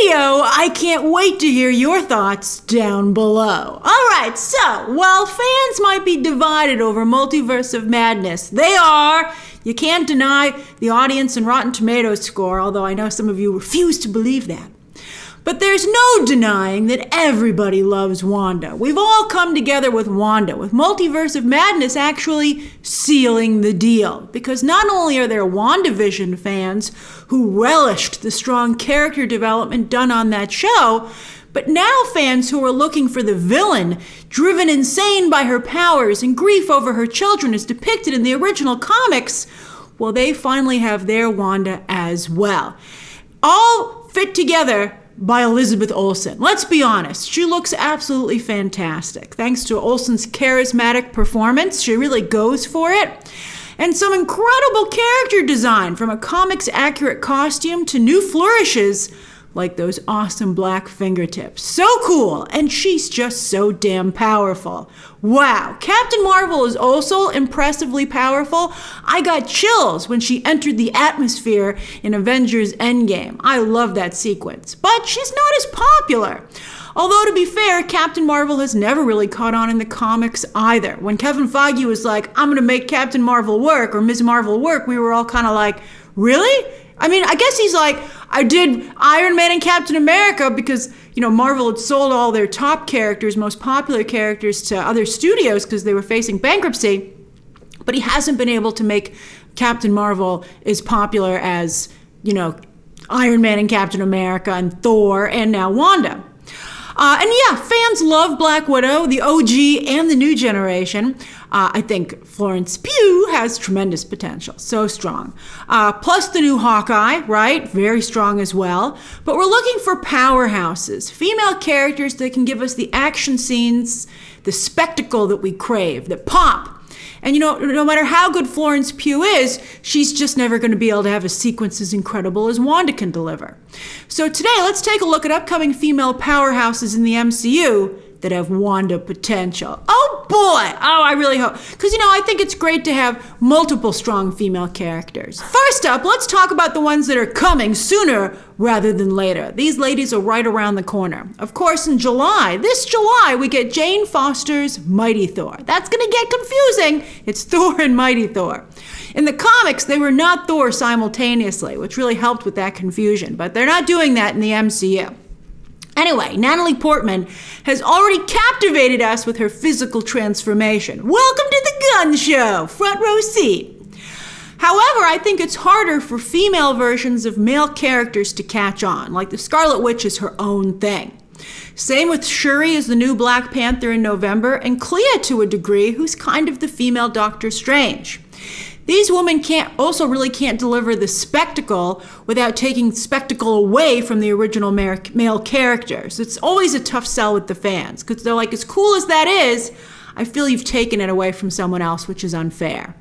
video. I can't wait to hear your thoughts down below. Alright, so, while fans might be divided over Multiverse of Madness, they are. You can't deny the audience and Rotten Tomatoes score, although I know some of you refuse to believe that. But there's no denying that everybody loves Wanda. We've all come together with Wanda, with Multiverse of Madness actually sealing the deal. Because not only are there WandaVision fans who relished the strong character development done on that show, but now fans who are looking for the villain, driven insane by her powers and grief over her children as depicted in the original comics, well, they finally have their Wanda as well. All fit together by Elizabeth Olsen. Let's be honest, she looks absolutely fantastic. Thanks to Olsen's charismatic performance, she really goes for it. And some incredible character design, from a comics-accurate costume to new flourishes, like those awesome black fingertips. So cool, and she's just so damn powerful. Wow, Captain Marvel is also impressively powerful. I got chills when she entered the atmosphere in Avengers Endgame. I love that sequence, but she's not as popular. Although, to be fair, Captain Marvel has never really caught on in the comics either. When Kevin Feige was like, I'm gonna make Captain Marvel work, or Ms. Marvel work, we were all kind of like, really? I mean, I guess he's like, I did Iron Man and Captain America because, Marvel had sold all their top characters, most popular characters to other studios because they were facing bankruptcy. But he hasn't been able to make Captain Marvel as popular as, Iron Man and Captain America and Thor and now Wanda. And yeah, fans love Black Widow, the OG and the new generation. I think Florence Pugh has tremendous potential, so strong. Plus the new Hawkeye, right? Very strong as well. But we're looking for powerhouses, female characters that can give us the action scenes, the spectacle that we crave, that pop. And no matter how good Florence Pugh is, she's just never going to be able to have a sequence as incredible as Wanda can deliver. So today, let's take a look at upcoming female powerhouses in the MCU that have Wanda potential. Oh boy! Oh, I really hope. Because, I think it's great to have multiple strong female characters. First up, let's talk about the ones that are coming sooner rather than later. These ladies are right around the corner. Of course, in this July, we get Jane Foster's Mighty Thor. That's gonna get confusing. It's Thor and Mighty Thor. In the comics, they were not Thor simultaneously, which really helped with that confusion, but they're not doing that in the MCU. Anyway, Natalie Portman has already captivated us with her physical transformation. Welcome to the gun show, front row seat. However, I think it's harder for female versions of male characters to catch on, like the Scarlet Witch is her own thing. Same with Shuri as the new Black Panther in November, and Clea to a degree, who's kind of the female Doctor Strange. These women can't deliver the spectacle without taking spectacle away from the original male characters. It's always a tough sell with the fans, because they're like, as cool as that is, I feel you've taken it away from someone else, which is unfair.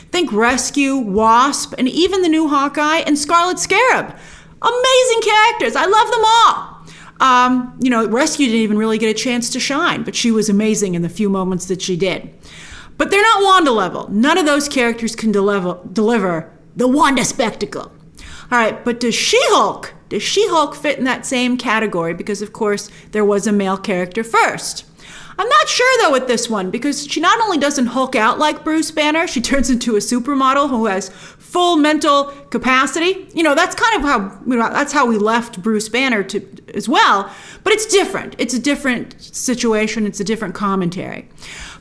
Think Rescue, Wasp, and even the new Hawkeye and Scarlet Scarab. Amazing characters, I love them all. Rescue didn't even really get a chance to shine, but she was amazing in the few moments that she did. But they're not Wanda level. None of those characters can deliver the Wanda spectacle. All right, but does SheHulk fit in that same category? Because, of course, there was a male character first. I'm not sure, though, with this one, because she not only doesn't Hulk out like Bruce Banner, she turns into a supermodel who has full mental capacity. That's kind of how, that's how we left Bruce Banner as well. But it's different. It's a different situation. It's a different commentary.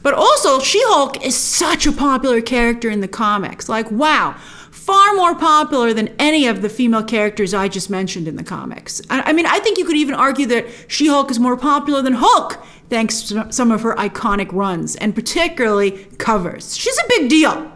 But also, She-Hulk is such a popular character in the comics. Like, wow, far more popular than any of the female characters I just mentioned in the comics. I think you could even argue that She-Hulk is more popular than Hulk, thanks to some of her iconic runs, and particularly covers. She's a big deal.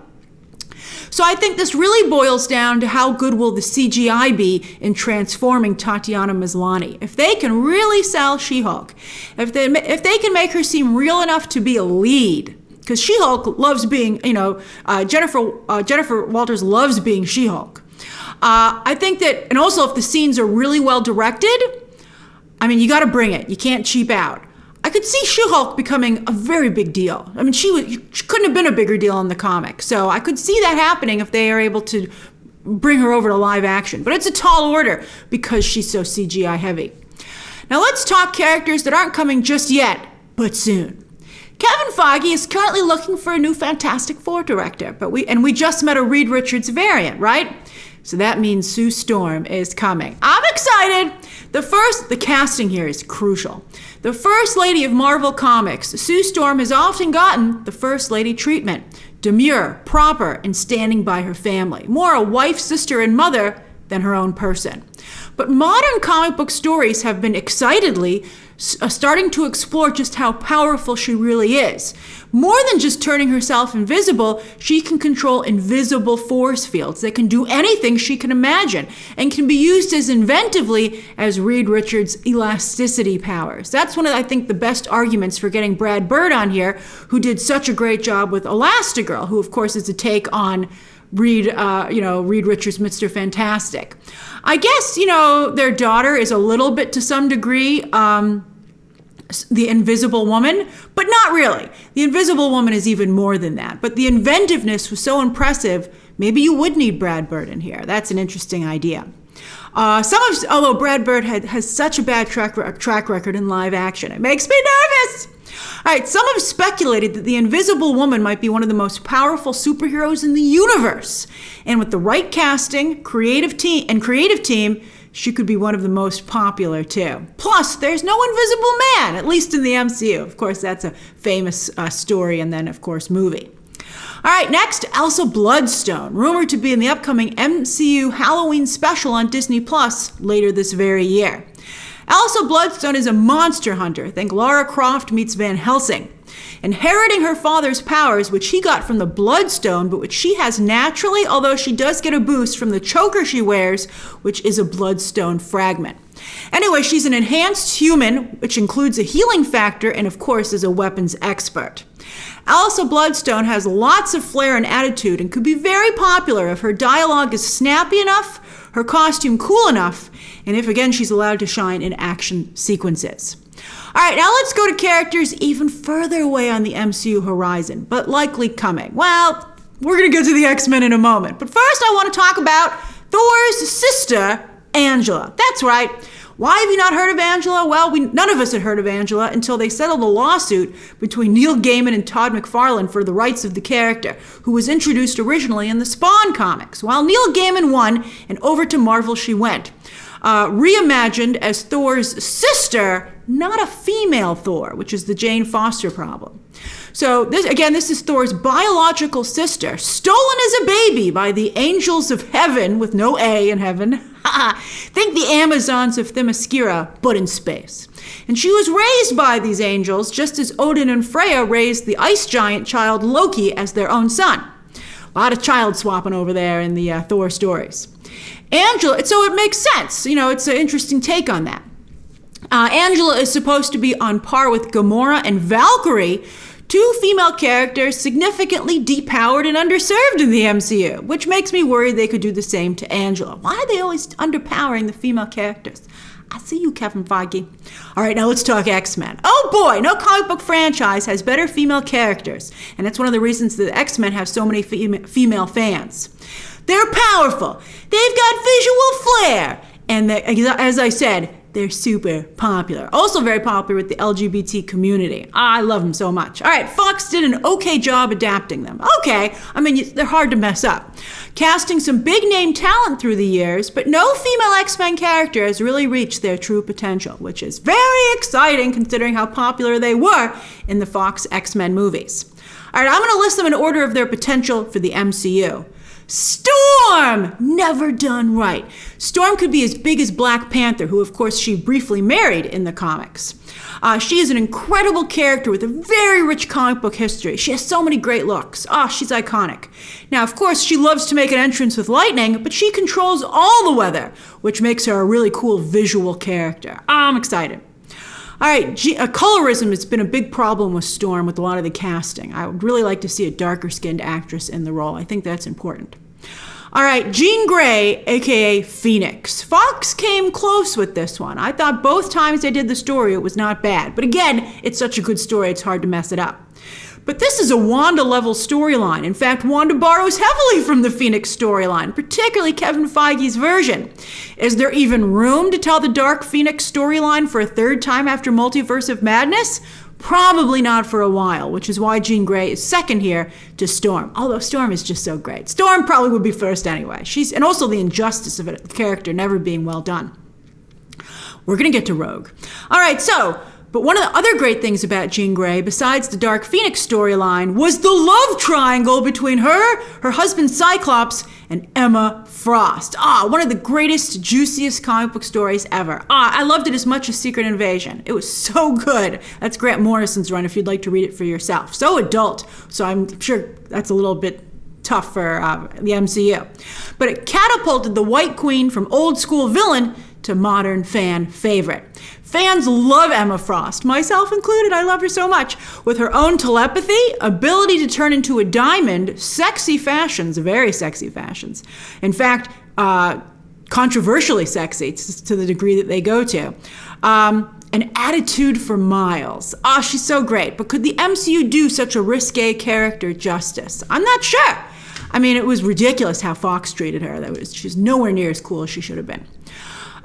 So I think this really boils down to how good will the CGI be in transforming Tatiana Maslany. If they can really sell She-Hulk, if they can make her seem real enough to be a lead, because She-Hulk loves being, Jennifer Walters loves being She-Hulk. I think that, and also if the scenes are really well directed, you got to bring it. You can't cheap out. I could see She-Hulk becoming a very big deal. She couldn't have been a bigger deal in the comic. So I could see that happening if they are able to bring her over to live action. But it's a tall order because she's so CGI heavy. Now let's talk characters that aren't coming just yet, but soon. Kevin Feige is currently looking for a new Fantastic Four director, we just met a Reed Richards variant, right? So that means Sue Storm is coming. I'm excited. The casting here is crucial. The First Lady of Marvel Comics, Sue Storm, has often gotten the First Lady treatment. Demure, proper, and standing by her family. More a wife, sister, and mother than her own person. But modern comic book stories have been excitedly starting to explore just how powerful she really is. More than just turning herself invisible, she can control invisible force fields that can do anything she can imagine and can be used as inventively as Reed Richards' elasticity powers. That's one of, I think, the best arguments for getting Brad Bird on here, who did such a great job with Elastigirl, who of course is a take on Reed Richards' Mr. Fantastic. I guess, their daughter is a little bit, to some degree, the Invisible Woman, but not really. The Invisible Woman is even more than that. But the inventiveness was so impressive, maybe you would need Brad Bird in here. That's an interesting idea. Although Brad Bird has such a bad track record in live action, it makes me nervous. All right, some have speculated that the Invisible Woman might be one of the most powerful superheroes in the universe. And with the right casting, creative team, she could be one of the most popular too. Plus, there's no Invisible Man, at least in the MCU. Of course, that's a famous story and then, of course, movie. All right, next, Elsa Bloodstone, rumored to be in the upcoming MCU Halloween special on Disney Plus later this very year. Elsa Bloodstone is a monster hunter. Think Lara Croft meets Van Helsing. Inheriting her father's powers, which he got from the Bloodstone, but which she has naturally, although she does get a boost from the choker she wears, which is a Bloodstone fragment. Anyway, she's an enhanced human, which includes a healing factor, and of course is a weapons expert. Elsa Bloodstone has lots of flair and attitude and could be very popular if her dialogue is snappy enough, her costume cool enough, and if, again, she's allowed to shine in action sequences. All right, now let's go to characters even further away on the MCU horizon, but likely coming. Well, we're going to get to the X-Men in a moment. But first, I want to talk about Thor's sister, Angela. That's right. Why have you not heard of Angela? Well, none of us had heard of Angela until they settled a lawsuit between Neil Gaiman and Todd McFarlane for the rights of the character, who was introduced originally in the Spawn comics. Well, Neil Gaiman won, and over to Marvel she went. Reimagined as Thor's sister, not a female Thor, which is the Jane Foster problem. So this is Thor's biological sister, stolen as a baby by the angels of heaven, with no A in heaven. Think the Amazons of Themyscira, but in space. And she was raised by these angels, just as Odin and Freya raised the ice giant child Loki as their own son. A lot of child swapping over there in the Thor stories. Angela, so it makes sense. It's an interesting take on that. Angela is supposed to be on par with Gamora and Valkyrie, two female characters significantly depowered and underserved in the MCU, which makes me worried they could do the same to Angela. Why are they always underpowering the female characters? I see you, Kevin Feige. All right, now let's talk X-Men. Oh boy, no comic book franchise has better female characters, and that's one of the reasons that X-Men have so many female fans. They're powerful, they've got visual flair, and as I said, they're super popular. Also very popular with the LGBT community. I love them so much. All right, Fox did an okay job adapting them. Okay, they're hard to mess up. Casting some big name talent through the years, but no female X-Men character has really reached their true potential, which is very exciting considering how popular they were in the Fox X-Men movies. All right, I'm going to list them in order of their potential for the MCU. Storm! Never done right. Storm could be as big as Black Panther, who of course she briefly married in the comics. She is an incredible character with a very rich comic book history. She has so many great looks. She's iconic. Now, of course, she loves to make an entrance with lightning, but she controls all the weather, which makes her a really cool visual character. I'm excited. All right, colorism has been a big problem with Storm with a lot of the casting. I would really like to see a darker-skinned actress in the role. I think that's important. All right, Jean Grey, a.k.a. Phoenix. Fox came close with this one. I thought both times they did the story, it was not bad. But again, it's such a good story, it's hard to mess it up. But this is a Wanda-level storyline. In fact, Wanda borrows heavily from the Phoenix storyline, particularly Kevin Feige's version. Is there even room to tell the Dark Phoenix storyline for a third time after Multiverse of Madness? Probably not for a while, which is why Jean Grey is second here to Storm. Although Storm is just so great. Storm probably would be first anyway. And also the injustice of it, the character never being well done. We're going to get to Rogue. All right, but one of the other great things about Jean Grey, besides the Dark Phoenix storyline, was the love triangle between her husband Cyclops, and Emma Frost. One of the greatest, juiciest comic book stories ever. I loved it as much as Secret Invasion. It was so good. That's Grant Morrison's run if you'd like to read it for yourself. So adult, so I'm sure that's a little bit tough for the MCU. But it catapulted the White Queen from old school villain to modern fan favorite. Fans love Emma Frost, myself included. I love her so much. With her own telepathy, ability to turn into a diamond, sexy fashions, very sexy fashions. In fact, controversially sexy to the degree that they go to. An attitude for miles. She's so great. But could the MCU do such a risque character justice? I'm not sure. I mean, it was ridiculous how Fox treated her. She's nowhere near as cool as she should have been.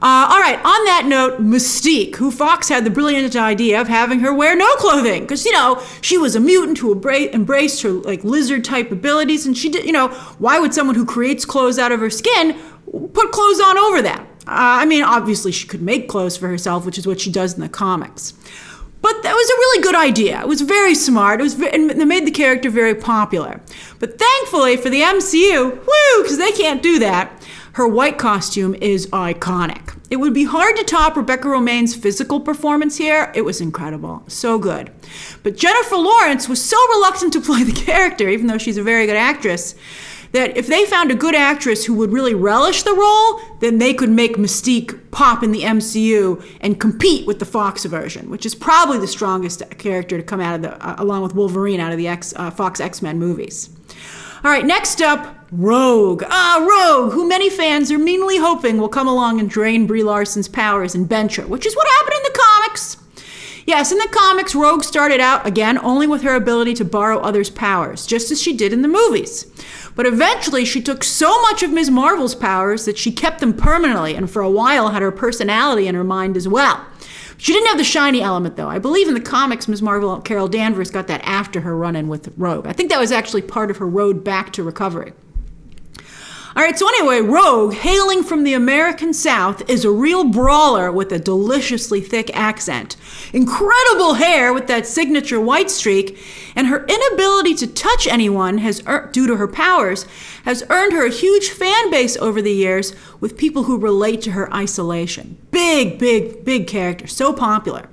All right, on that note, Mystique, who Fox had the brilliant idea of having her wear no clothing, because, she was a mutant who embraced her, lizard-type abilities, and she did, why would someone who creates clothes out of her skin put clothes on over that? Obviously she could make clothes for herself, which is what she does in the comics. But that was a really good idea. It was very smart. And it made the character very popular. But thankfully for the MCU, because they can't do that, her white costume is iconic. It would be hard to top Rebecca Romijn's physical performance here. It was incredible. So good. But Jennifer Lawrence was so reluctant to play the character, even though she's a very good actress, that if they found a good actress who would really relish the role, then they could make Mystique pop in the MCU and compete with the Fox version, which is probably the strongest character to come out of along with Wolverine, out of the Fox X-Men movies. All right, next up, Rogue. Rogue, who many fans are meanly hoping will come along and drain Brie Larson's powers and bench her, which is what happened in the comics. Yes, in the comics, Rogue started out, again, only with her ability to borrow others' powers, just as she did in the movies. But eventually, she took so much of Ms. Marvel's powers that she kept them permanently, and for a while had her personality in her mind as well. She didn't have the shiny element, though. I believe in the comics, Ms. Marvel, Carol Danvers, got that after her run-in with Rogue. I think that was actually part of her road back to recovery. All right, so anyway, Rogue, hailing from the American South, is a real brawler with a deliciously thick accent. Incredible hair with that signature white streak, and her inability to touch anyone due to her powers has earned her a huge fan base over the years with people who relate to her isolation. Big character, so popular.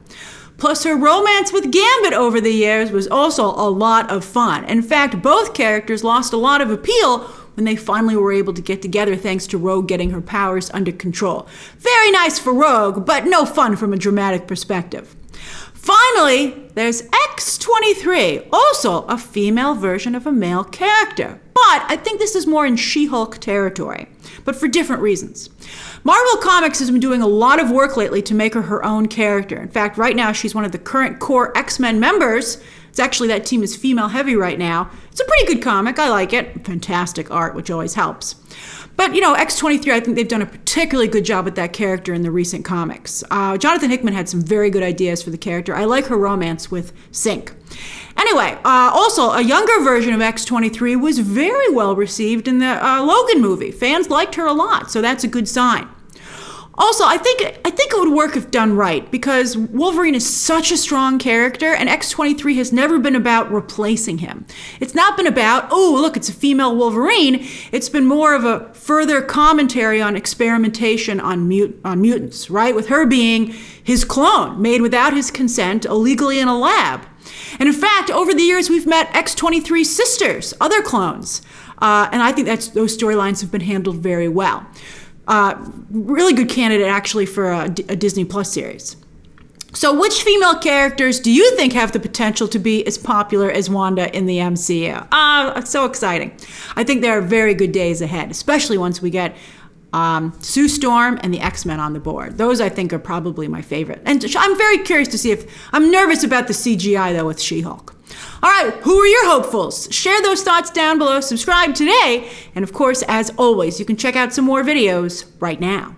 Plus, her romance with Gambit over the years was also a lot of fun. In fact, both characters lost a lot of appeal when they finally were able to get together thanks to Rogue getting her powers under control. Very nice for Rogue, but no fun from a dramatic perspective. Finally, there's X-23, also a female version of a male character. But I think this is more in SheHulk territory, but for different reasons. Marvel Comics has been doing a lot of work lately to make her her own character. In fact, right now she's one of the current core X-Men members. It's actually, that team is female heavy right now. It's a pretty good comic. I like it. Fantastic art, which always helps. But, X-23, I think they've done a particularly good job with that character in the recent comics. Jonathan Hickman had some very good ideas for the character. I like her romance with Synch. Anyway, also, a younger version of X-23 was very well received in the Logan movie. Fans liked her a lot, so that's a good sign. Also, I think it would work if done right, because Wolverine is such a strong character, and X-23 has never been about replacing him. It's not been about, oh, look, it's a female Wolverine. It's been more of a further commentary on experimentation on mutants, right? With her being his clone, made without his consent, illegally in a lab. And in fact, over the years, we've met X-23's sisters, other clones. And I think those storylines have been handled very well. Really good candidate, actually, for a Disney Plus series. So which female characters do you think have the potential to be as popular as Wanda in the MCU? So exciting. I think there are very good days ahead, especially once we get Sue Storm and the X-Men on the board. Those, I think, are probably my favorite. And I'm very curious to see I'm nervous about the CGI, though, with She-Hulk. All right, who are your hopefuls? Share those thoughts down below, subscribe today, and of course, as always, you can check out some more videos right now.